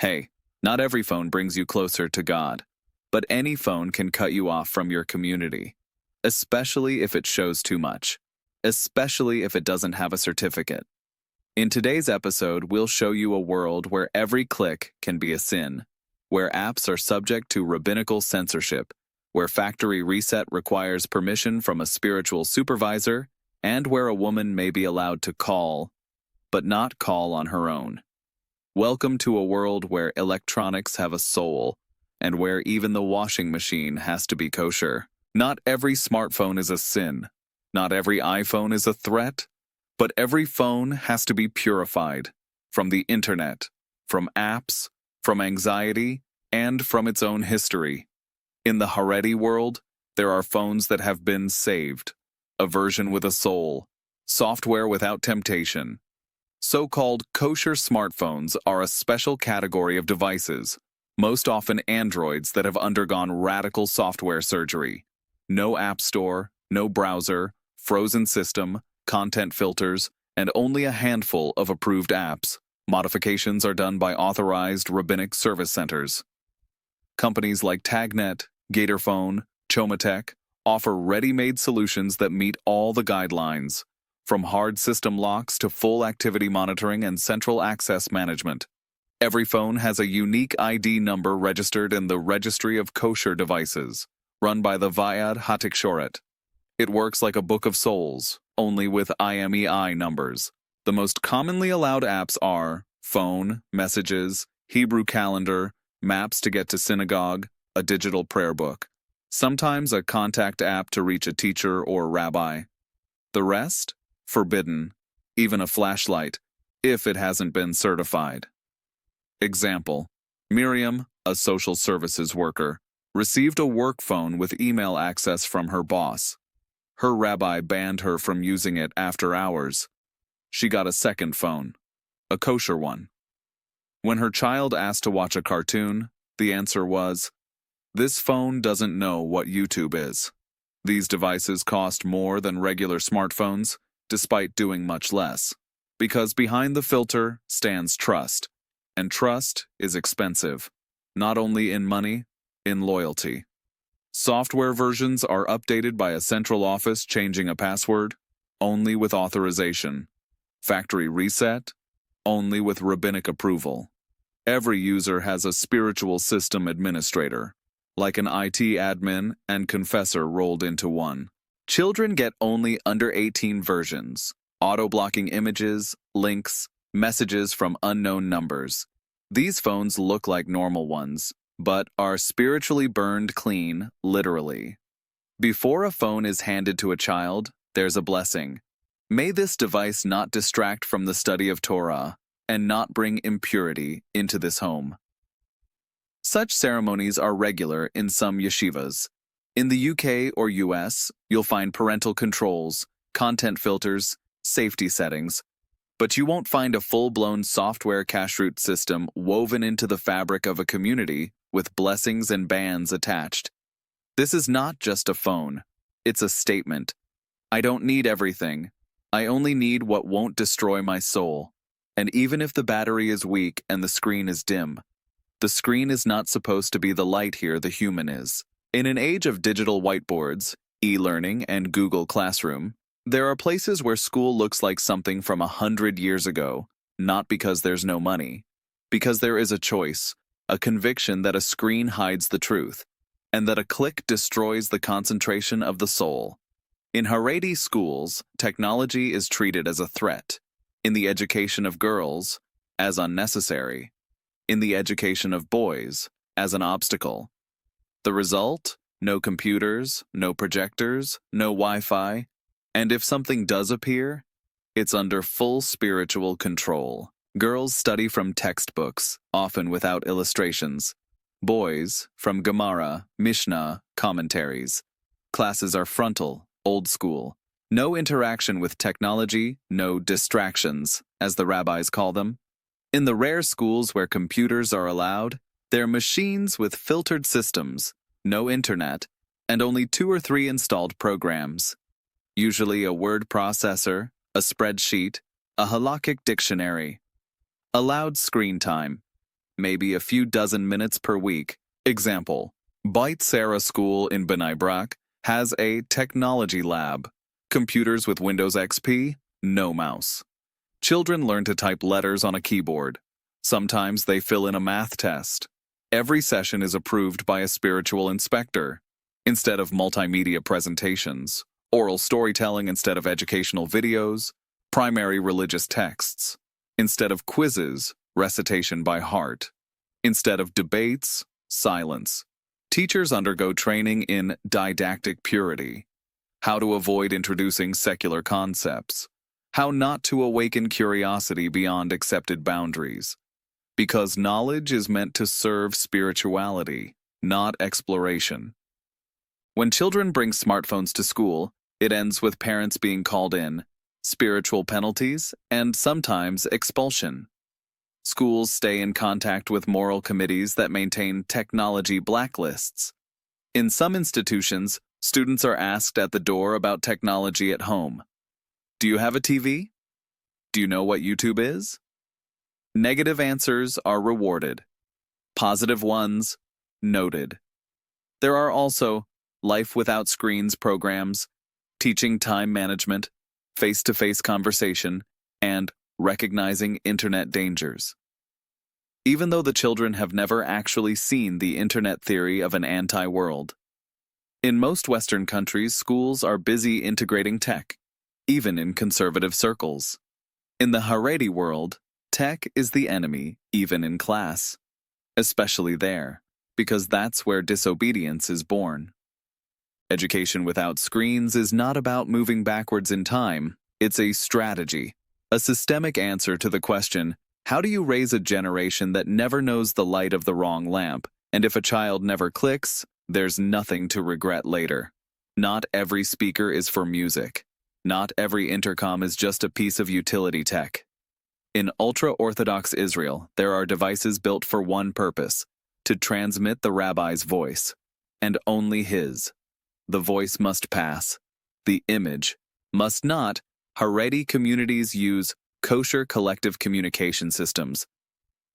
Hey, not every phone brings you closer to God, but any phone can cut you off from your community, especially if it shows too much, especially if it doesn't have a certificate. In today's episode, we'll show you a world where every click can be a sin, where apps are subject to rabbinical censorship, where factory reset requires permission from a spiritual supervisor, and where a woman may be allowed to call, but not call on her own. Welcome to a world where electronics have a soul, and where even the washing machine has to be kosher. Not every smartphone is a sin. Not every iPhone is a threat. But every phone has to be purified from the internet, from apps, from anxiety, and from its own history. In the Haredi world, there are phones that have been saved, a version with a soul, software without temptation. So-called kosher smartphones are a special category of devices, most often Androids that have undergone radical software surgery. No app store, no browser, frozen system, content filters, and only a handful of approved apps. Modifications are done by authorized Rabbinic service centers. Companies like Tagnet, Gatorphone, Chomatech offer ready-made solutions that meet all the guidelines, from hard system locks to full activity monitoring and central access management. Every phone has a unique ID number registered in the Registry of Kosher Devices, run by the Vaad Hatixhoret. It works like a book of souls, only with IMEI numbers. The most commonly allowed apps are phone, messages, Hebrew calendar, maps to get to synagogue, a digital prayer book, sometimes a contact app to reach a teacher or rabbi. The rest? Forbidden, even a flashlight, if it hasn't been certified. Example: Miriam, a social services worker, received a work phone with email access from her boss. Her rabbi banned her from using it after hours. She got a second phone, a kosher one. When her child asked to watch a cartoon, the answer was, "This phone doesn't know what YouTube is." These devices cost more than regular smartphones, despite doing much less, because behind the filter stands trust, and trust is expensive, not only in money, in loyalty. Software versions are updated by a central office changing a password, only with authorization. Factory reset, only with rabbinic approval. Every user has a spiritual system administrator, like an IT admin and confessor rolled into one. Children get only under 18 versions, auto-blocking images, links, messages from unknown numbers. These phones look like normal ones, but are spiritually burned clean, literally. Before a phone is handed to a child, there's a blessing. May this device not distract from the study of Torah, and not bring impurity into this home. Such ceremonies are regular in some yeshivas. In the UK or US, you'll find parental controls, content filters, safety settings, but you won't find a full-blown software kashrut system woven into the fabric of a community with blessings and bans attached. This is not just a phone. It's a statement. I don't need everything. I only need what won't destroy my soul. And even if the battery is weak and the screen is dim, the screen is not supposed to be the light here the human is. In an age of digital whiteboards, e-learning, and Google Classroom, there are places where school looks like something from 100 years ago, not because there's no money, because there is a choice, a conviction that a screen hides the truth, and that a click destroys the concentration of the soul. In Haredi schools, technology is treated as a threat. In the education of girls, as unnecessary. In the education of boys, as an obstacle. The result? No computers, no projectors, no Wi-Fi, and if something does appear, it's under full spiritual control. Girls study from textbooks, often without illustrations. Boys, from Gemara, Mishnah, commentaries. Classes are frontal, old school. No interaction with technology, no distractions, as the rabbis call them. In the rare schools where computers are allowed, they're machines with filtered systems, no internet, and only 2 or 3 installed programs. Usually a word processor, a spreadsheet, a Halakhic dictionary. Allowed screen time. maybe a few dozen minutes per week. Example, Beit Sarah School in Bnei Brak has a technology lab. Computers with Windows XP, no mouse. Children learn to type letters on a keyboard. Sometimes they fill in a math test. Every session is approved by a spiritual inspector. Instead of multimedia presentations, oral storytelling instead of educational videos, primary religious texts. Instead of quizzes, recitation by heart. Instead of debates, silence. Teachers undergo training in didactic purity. How to avoid introducing secular concepts. How not to awaken curiosity beyond accepted boundaries. Because knowledge is meant to serve spirituality, not exploration. When children bring smartphones to school, it ends with parents being called in, spiritual penalties, and sometimes expulsion. Schools stay in contact with moral committees that maintain technology blacklists. In some institutions, students are asked at the door about technology at home. Do you have a TV? Do you know what YouTube is? Negative answers are rewarded. Positive ones, noted. There are also Life Without Screens programs, teaching time management, face-to-face conversation, and recognizing internet dangers. Even though the children have never actually seen the internet theory of an anti-world. In most Western countries, schools are busy integrating tech, even in conservative circles. In the Haredi world, tech is the enemy, even in class. Especially there, because that's where disobedience is born. Education without screens is not about moving backwards in time, it's a strategy, a systemic answer to the question, how do you raise a generation that never knows the light of the wrong lamp, and if a child never clicks, there's nothing to regret later. Not every speaker is for music. Not every intercom is just a piece of utility tech. In ultra-Orthodox Israel, there are devices built for one purpose, to transmit the rabbi's voice, and only his. The voice must pass. The image must not. Haredi communities use kosher collective communication systems,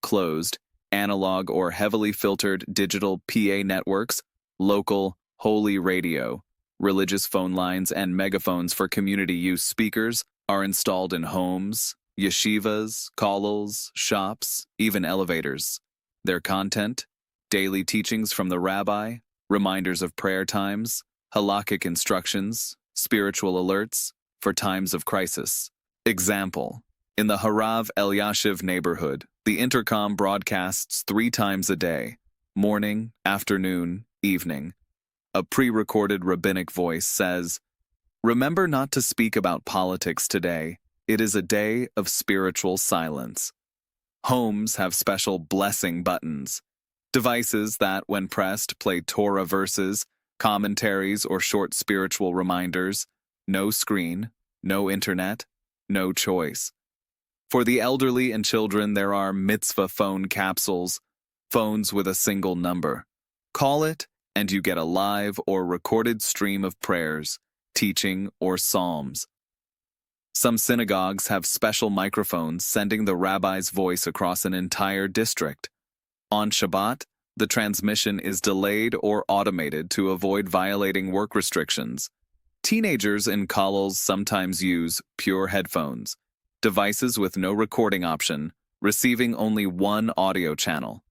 closed, analog or heavily filtered digital PA networks, local, holy radio, religious phone lines and megaphones for community use speakers are installed in homes, yeshivas, kollels, shops, even elevators. Their content, daily teachings from the rabbi, reminders of prayer times, Halakhic instructions, spiritual alerts for times of crisis. Example, in the Harav Elyashiv neighborhood, the intercom broadcasts 3 times a day, morning, afternoon, evening. A pre-recorded rabbinic voice says, "Remember not to speak about politics today. It is a day of spiritual silence." Homes have special blessing buttons, devices that, when pressed, play Torah verses, commentaries, or short spiritual reminders. No screen, no internet, no choice. For the elderly and children, there are mitzvah phone capsules, phones with a single number. Call it, and you get a live or recorded stream of prayers, teaching, or psalms. Some synagogues have special microphones sending the rabbi's voice across an entire district. On Shabbat, the transmission is delayed or automated to avoid violating work restrictions. Teenagers in kollels sometimes use pure headphones, devices with no recording option, receiving only one audio channel.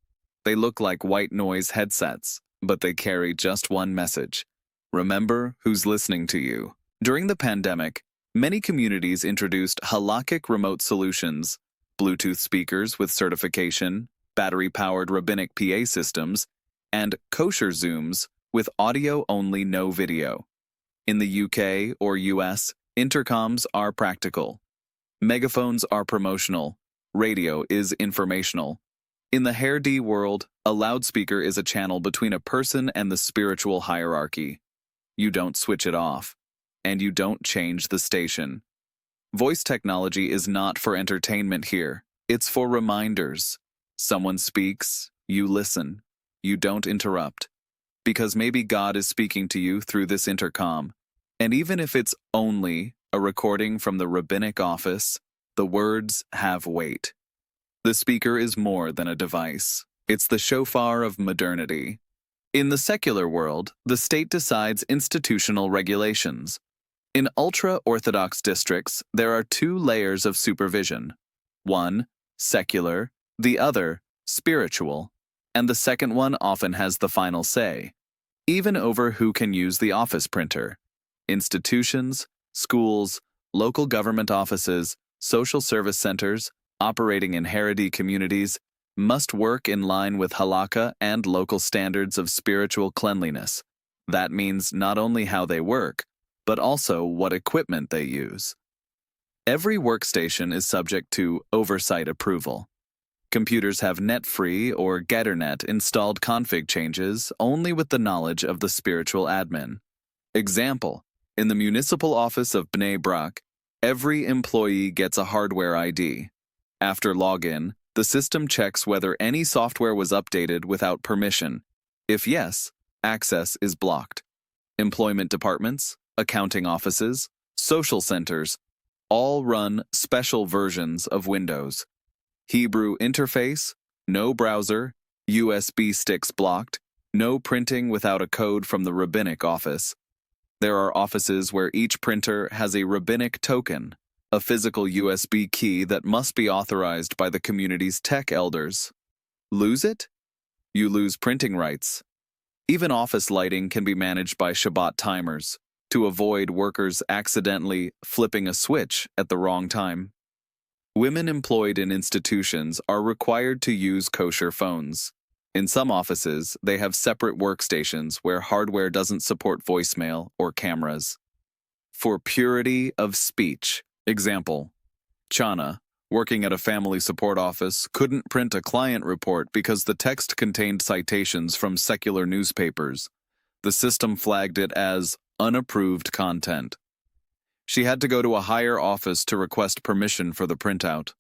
They look like white noise headsets, but they carry just one message. Remember who's listening to you. During the pandemic, many communities introduced Halakhic remote solutions, Bluetooth speakers with certification, battery-powered rabbinic PA systems, and kosher Zooms with audio-only no video. In the UK or US, intercoms are practical. Megaphones are promotional. Radio is informational. In the Haredi world, a loudspeaker is a channel between a person and the spiritual hierarchy. You don't switch it off, and you don't change the station. Voice technology is not for entertainment here. It's for reminders. Someone speaks, you listen. You don't interrupt. Because maybe God is speaking to you through this intercom. And even if it's only a recording from the rabbinic office, the words have weight. The speaker is more than a device. It's the shofar of modernity. In the secular world, the state decides institutional regulations. In ultra-Orthodox districts, there are two layers of supervision. One, secular, the other, spiritual, and the second one often has the final say, even over who can use the office printer. Institutions, schools, local government offices, social service centers, operating in Haredi communities, must work in line with halakha and local standards of spiritual cleanliness. That means not only how they work, but also what equipment they use. Every workstation is subject to oversight approval. Computers have net-free or getternet installed config changes only with the knowledge of the spiritual admin. Example, in the municipal office of Bnei Brak, every employee gets a hardware ID. After login, the system checks whether any software was updated without permission. If yes, access is blocked. Employment departments, accounting offices, social centers, all run special versions of Windows. Hebrew interface, no browser, USB sticks blocked, no printing without a code from the Rabbinic office. There are offices where each printer has a Rabbinic token, a physical USB key that must be authorized by the community's tech elders. Lose it? You lose printing rights. Even office lighting can be managed by Shabbat timers to avoid workers accidentally flipping a switch at the wrong time. Women employed in institutions are required to use kosher phones. In some offices, they have separate workstations where hardware doesn't support voicemail or cameras. For purity of speech, example, Chana, working at a family support office, couldn't print a client report because the text contained citations from secular newspapers. The system flagged it as unapproved content. She had to go to a higher office to request permission for the printout.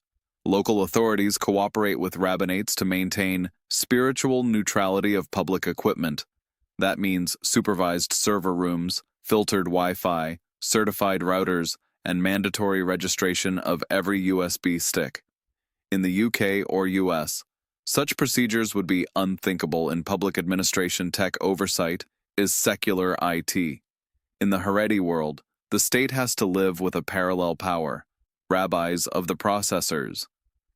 Local authorities cooperate with rabbinates to maintain spiritual neutrality of public equipment. That means supervised server rooms, filtered Wi-Fi, certified routers, and mandatory registration of every USB stick. In the UK or US, such procedures would be unthinkable in public administration. Tech oversight is secular IT. In the Haredi world, the state has to live with a parallel power, rabbis of the processors.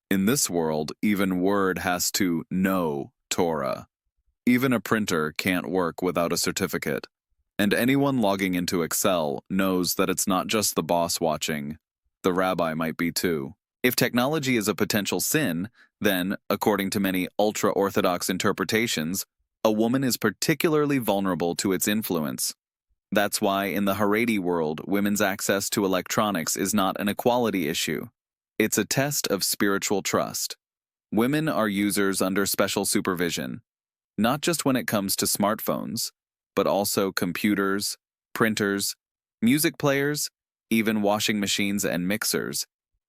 In this world, even Word has to know Torah. Even a printer can't work without a certificate. And anyone logging into Excel knows that it's not just the boss watching. The rabbi might be too. If technology is a potential sin, then, according to many ultra-Orthodox interpretations, a woman is particularly vulnerable to its influence. That's why in the Haredi world, women's access to electronics is not an equality issue. It's a test of spiritual trust. Women are users under special supervision, not just when it comes to smartphones, but also computers, printers, music players, even washing machines and mixers.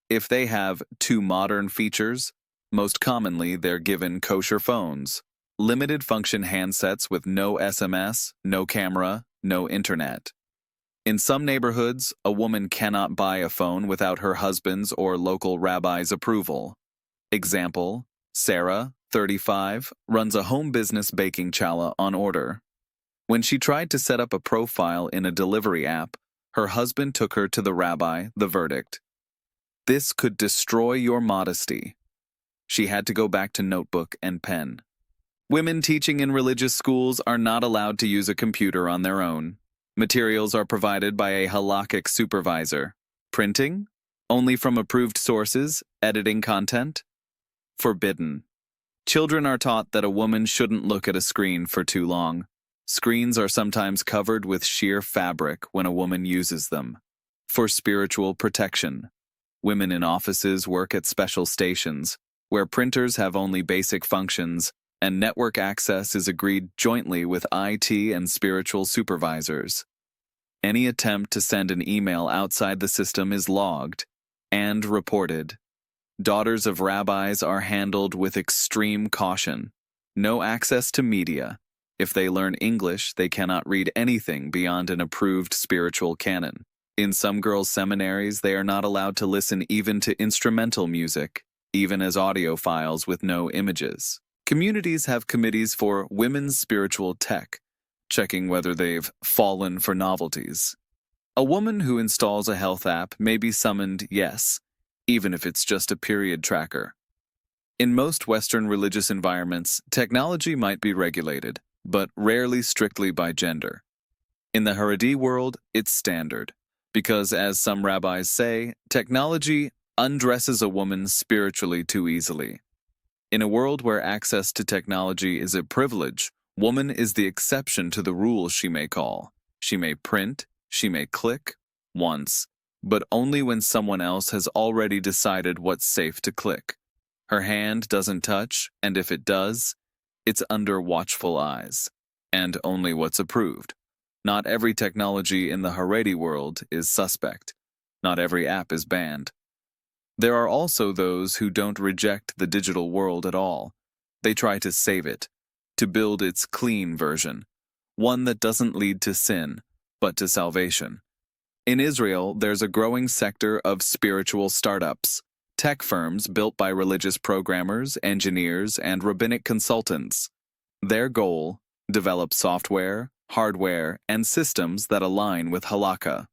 If they have too modern features, most commonly they're given kosher phones, limited function handsets with no SMS, no camera, no internet. In some neighborhoods, a woman cannot buy a phone without her husband's or local rabbi's approval. Example, Sarah, 35, runs a home business baking challah on order. When she tried to set up a profile in a delivery app, her husband took her to the rabbi. The verdict: this could destroy your modesty. She had to go back to notebook and pen. Women teaching in religious schools are not allowed to use a computer on their own. Materials are provided by a Halakhic supervisor. Printing? Only from approved sources. Editing content? Forbidden. Children are taught that a woman shouldn't look at a screen for too long. Screens are sometimes covered with sheer fabric when a woman uses them. For spiritual protection. Women in offices work at special stations, where printers have only basic functions, and network access is agreed jointly with IT and spiritual supervisors. Any attempt to send an email outside the system is logged and reported. Daughters of rabbis are handled with extreme caution. No access to media. If they learn English, they cannot read anything beyond an approved spiritual canon. In some girls' seminaries, they are not allowed to listen even to instrumental music. even as audio files with no images. Communities have committees for women's spiritual tech, checking whether they've fallen for novelties. A woman who installs a health app may be summoned, yes, even if it's just a period tracker. In most Western religious environments, technology might be regulated, but rarely strictly by gender. In the Haredi world, it's standard, because as some rabbis say, technology undresses a woman spiritually too easily. In a world where access to technology is a privilege, woman is the exception to the rule. She may call, she may print, she may click once, but only when someone else has already decided what's safe to click. Her hand doesn't touch, and if it does, it's under watchful eyes, and only what's approved. Not every technology in the Haredi world is suspect. Not every app is banned. There are also those who don't reject the digital world at all. They try to save it, to build its clean version, one that doesn't lead to sin, but to salvation. In Israel, there's a growing sector of spiritual startups, tech firms built by religious programmers, engineers, and rabbinic consultants. Their goal: develop software, hardware, and systems that align with Halakha.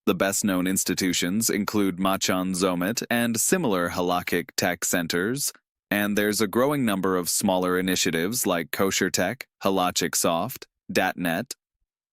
The best-known institutions include Machan Zomet and similar Halakhic tech centers, and there's a growing number of smaller initiatives like kosher-tech, Halakhic Soft, .net.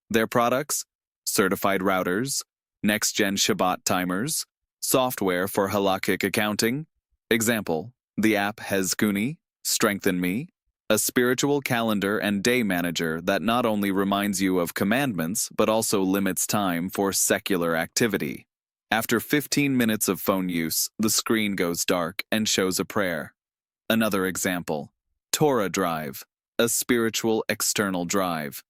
Their products: certified routers, next-gen Shabbat timers, software for Halakhic accounting. Example: the app Hezkuni, Strengthen Me, a spiritual calendar and day manager that not only reminds you of commandments but also limits time for secular activity. After 15 minutes of phone use, the screen goes dark and shows a prayer. Another example: Torah Drive, a spiritual external drive.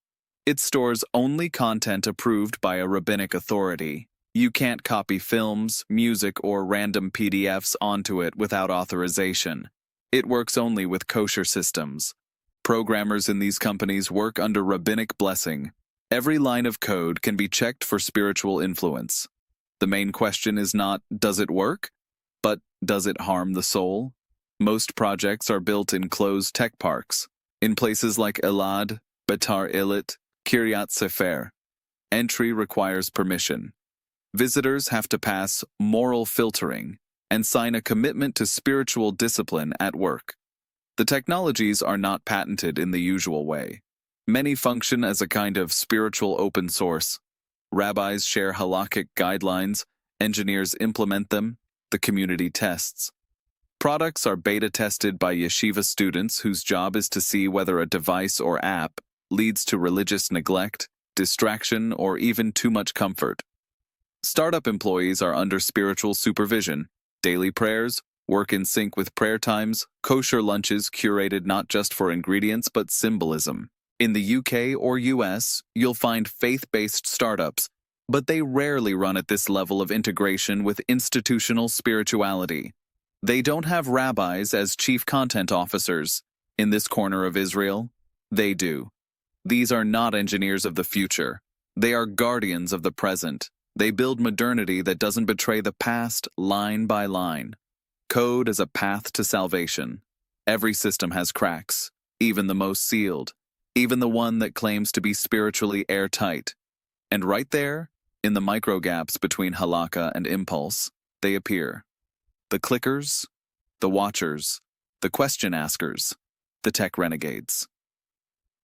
It stores only content approved by a rabbinic authority. You can't copy films, music, or random PDFs onto it without authorization. It works only with kosher systems. Programmers in these companies work under rabbinic blessing. Every line of code can be checked for spiritual influence. The main question is not, does it work? But, does it harm the soul? Most projects are built in closed tech parks, in places like Elad, Beitar Illit, Kiryat Sefer. Entry requires permission. Visitors have to pass moral filtering and sign a commitment to spiritual discipline at work. The technologies are not patented in the usual way. Many function as a kind of spiritual open source. Rabbis share halakhic guidelines, engineers implement them, the community tests. Products are beta tested by yeshiva students whose job is to see whether a device or app leads to religious neglect, distraction, or even too much comfort. Startup employees are under spiritual supervision. Daily prayers, work in sync with prayer times, kosher lunches curated not just for ingredients but symbolism. In the UK or US, you'll find faith-based startups, but they rarely run at this level of integration with institutional spirituality. They don't have rabbis as chief content officers. In this corner of Israel, they do. These are not engineers of the future. They are guardians of the present. They build modernity that doesn't betray the past line by line. Code as a path to salvation. Every system has cracks, even the most sealed, even the one that claims to be spiritually airtight. And right there, in the micro gaps between halakha and impulse, they appear. The clickers, the watchers, the question askers, the tech renegades.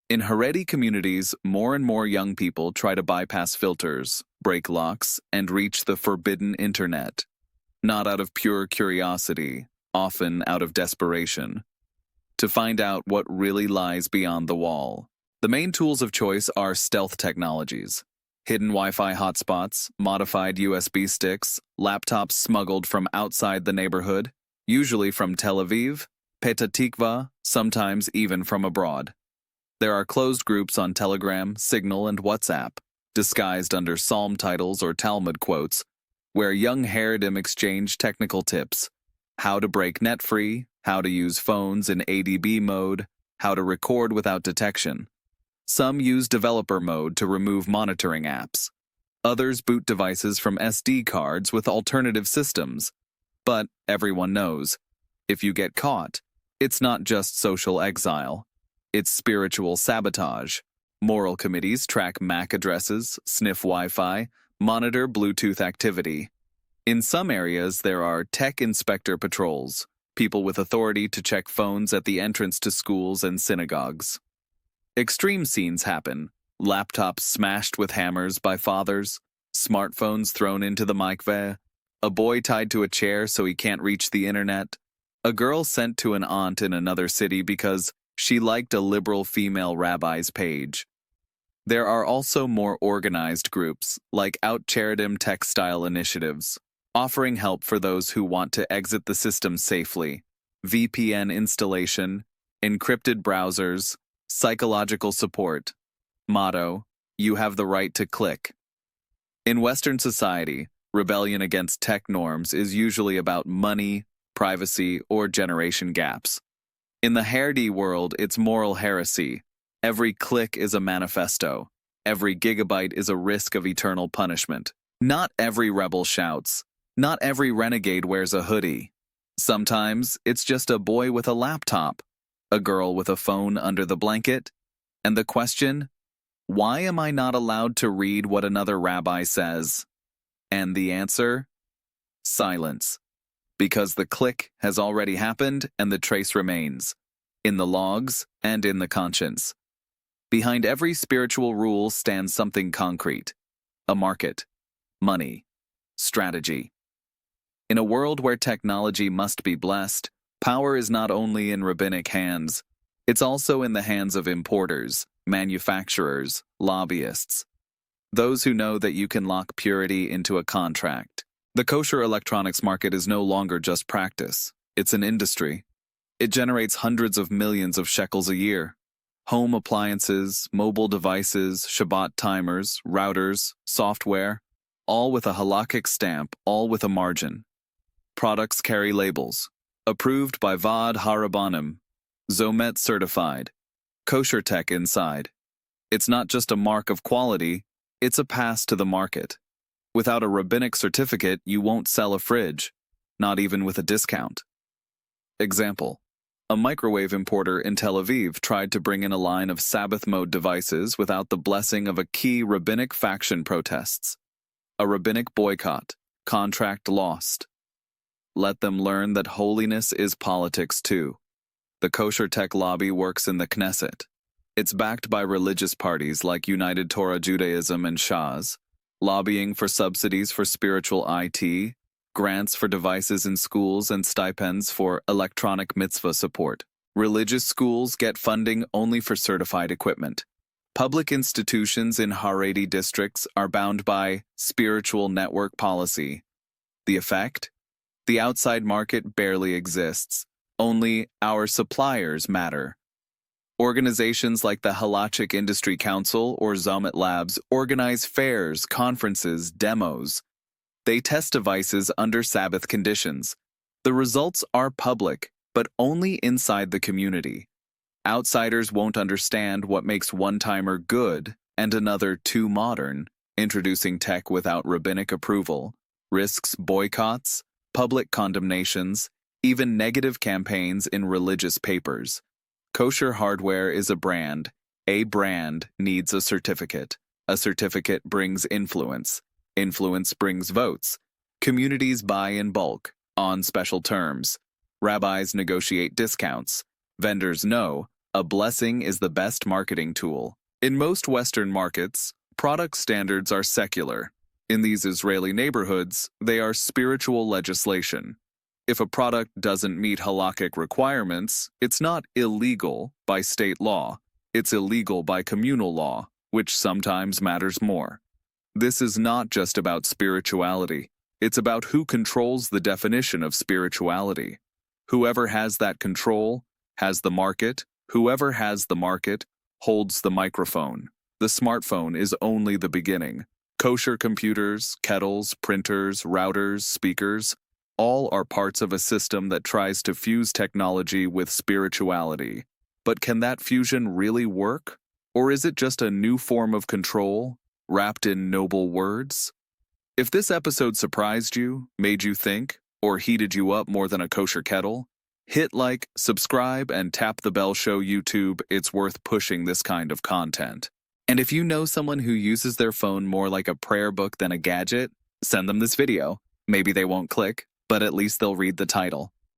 In Haredi communities, more and more young people try to bypass filters, break locks, and reach the forbidden internet. Not out of pure curiosity, often out of desperation. To find out what really lies beyond the wall. The main tools of choice are stealth technologies. Hidden Wi-Fi hotspots, modified USB sticks, laptops smuggled from outside the neighborhood, usually from Tel Aviv, Petah Tikva, sometimes even from abroad. There are closed groups on Telegram, Signal, and WhatsApp, disguised under psalm titles or Talmud quotes, where young Haredim exchange technical tips: how to break net free, how to use phones in ADB mode, how to record without detection. Some use developer mode to remove monitoring apps. Others boot devices from SD cards with alternative systems. But everyone knows, If you get caught, it's not just social exile, it's spiritual sabotage. Moral committees track MAC addresses, sniff Wi-Fi, monitor Bluetooth activity. In some areas, there are tech inspector patrols, people with authority to check phones at the entrance to schools and synagogues. Extreme scenes happen: laptops smashed with hammers by fathers, smartphones thrown into the mikveh, a boy tied to a chair so he can't reach the internet, a girl sent to an aunt in another city because she liked a liberal female rabbi's page. There are also more organized groups, like Out Charitim Textile Initiatives, offering help for those who want to exit the system safely, VPN installation, encrypted browsers, psychological support. Motto: you have the right to click. In Western society, rebellion against tech norms is usually about money, privacy, or generation gaps. In the Haredi world, it's moral heresy. Every click is a manifesto. Every gigabyte is a risk of eternal punishment. Not every rebel shouts. Not every renegade wears a hoodie. Sometimes it's just a boy with a laptop, a girl with a phone under the blanket, and the question, why am I not allowed to read what another rabbi says? And the answer? Silence. Because the click has already happened and the trace remains, in the logs and in the conscience. Behind every spiritual rule stands something concrete: a market, money, strategy. In a world where technology must be blessed, power is not only in rabbinic hands, it's also in the hands of importers, manufacturers, lobbyists. Those who know that you can lock purity into a contract. The kosher electronics market is no longer just practice, it's an industry. It generates hundreds of millions of shekels a year. Home appliances, mobile devices, Shabbat timers, routers, software, all with a Halakhic stamp, all with a margin. Products carry labels: approved by Vad Harabanim, Zomet certified, kosher-tech inside. It's not just a mark of quality, it's a pass to the market. Without a rabbinic certificate, you won't sell a fridge, not even with a discount. Example: a microwave importer in Tel Aviv tried to bring in a line of Sabbath mode devices without the blessing of a key rabbinic faction protests. A rabbinic boycott, contract lost. Let them learn that holiness is politics too. The kosher-tech lobby works in the Knesset. It's backed by religious parties like United Torah Judaism and Shas, lobbying for subsidies for spiritual IT, grants for devices in schools, and stipends for electronic mitzvah support. Religious schools get funding only for certified equipment. Public institutions in Haredi districts are bound by spiritual network policy. The effect? The outside market barely exists. Only our suppliers matter. Organizations like the Halakhic Industry Council or Zomet Labs organize fairs, conferences, demos. They test devices under Sabbath conditions. The results are public, but only inside the community. Outsiders won't understand what makes one timer good and another too modern. Introducing tech without rabbinic approval risks boycotts, public condemnations, even negative campaigns in religious papers. Kosher hardware is a brand. A brand needs a certificate. A certificate brings influence. Influence brings votes. Communities buy in bulk, on special terms. Rabbis negotiate discounts. Vendors know a blessing is the best marketing tool. In most Western markets, product standards are secular. In these Israeli neighborhoods, they are spiritual legislation. If a product doesn't meet halakhic requirements, it's not illegal by state law. It's illegal by communal law, which sometimes matters more. This is not just about spirituality. It's about who controls the definition of spirituality. Whoever has that control has the market. Whoever has the market holds the microphone. The smartphone is only the beginning. Kosher computers, kettles, printers, routers, speakers, all are parts of a system that tries to fuse technology with spirituality. But can that fusion really work? Or is it just a new form of control, wrapped in noble words? If this episode surprised you, made you think, or heated you up more than a kosher kettle, Hit like, subscribe, and tap the bell. Show YouTube it's worth pushing this kind of content. And if you know someone who uses their phone more like a prayer book than a gadget, send them this video. Maybe they won't click, but at least they'll read the title.